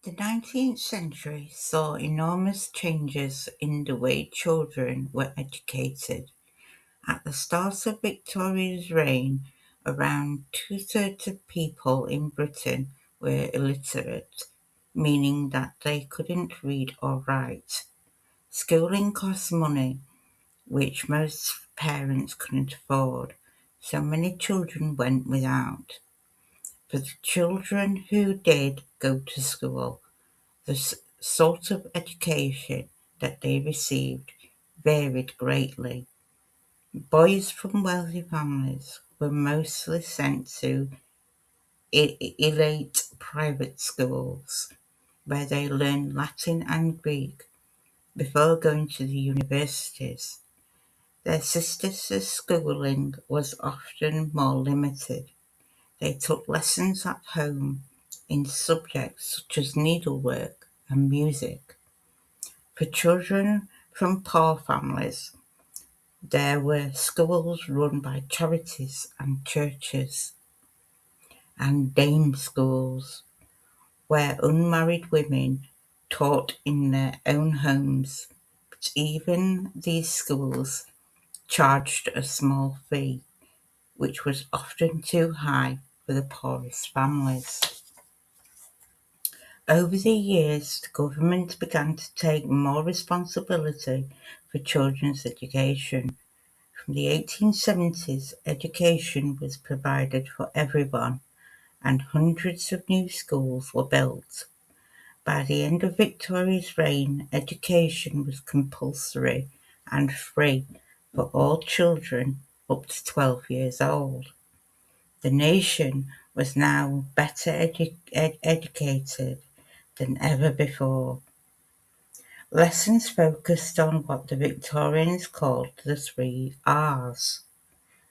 The 19th century saw enormous changes in the way children were educated. At the start of Victoria's reign, around two-thirds of people in Britain were illiterate, meaning that they couldn't read or write. Schooling cost money, which most parents couldn't afford, so many children went without. For the children who did go to school, the sort of education that they received varied greatly. Boys from wealthy families were mostly sent to elite private schools, where they learned Latin and Greek before going to the universities. Their sisters' schooling was often more limited. They took lessons at home in subjects such as needlework and music. For children from poor families, there were schools run by charities and churches, and dame schools, where unmarried women taught in their own homes, but even these schools charged a small fee, which was often too high for the poorest families. Over the years, the government began to take more responsibility for children's education. From the 1870s, education was provided for everyone, and hundreds of new schools were built. By the end of Victoria's reign, education was compulsory and free for all children up to 12 years old. The nation was now better educated than ever before. Lessons focused on what the Victorians called the three R's: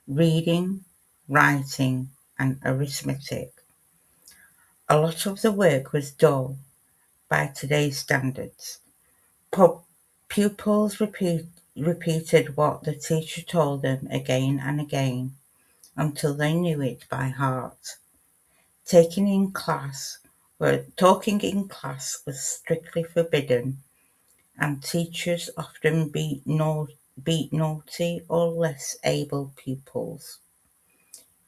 reading, writing, and arithmetic. A lot of the work was dull by today's standards. Pupils repeated what the teacher told them again and again until they knew it by heart. Talking in class was strictly forbidden, and teachers often beat naughty or less able pupils.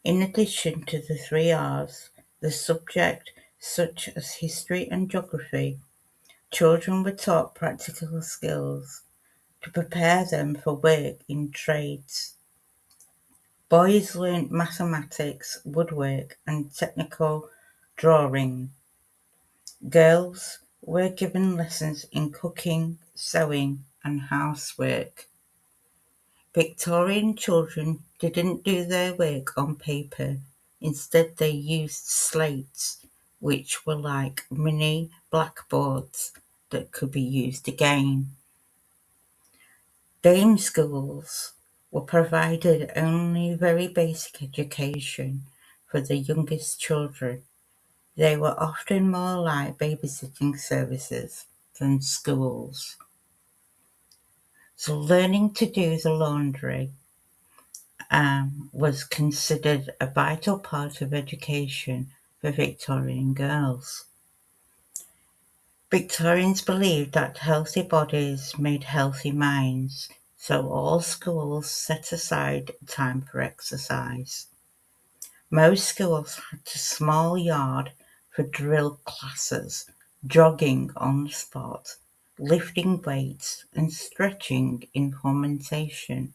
In addition to the three R's, the subject such as history and geography, children were taught practical skills to prepare them for work in trades. Boys learnt mathematics, woodwork, and technical drawing. Girls were given lessons in cooking, sewing, and housework. Victorian children didn't do their work on paper, instead they used slates, which were like mini blackboards that could be used again. Dame schools were provided only very basic education for the youngest children. They were often more like babysitting services than schools. So learning to do the laundry was considered a vital part of education for Victorian girls. Victorians believed that healthy bodies made healthy minds, so all schools set aside time for exercise. Most schools had a small yard for drill classes, jogging on the spot, lifting weights, and stretching in fomentation.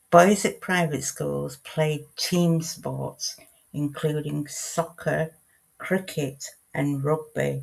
Boys at private schools played team sports, including soccer, cricket, and rugby.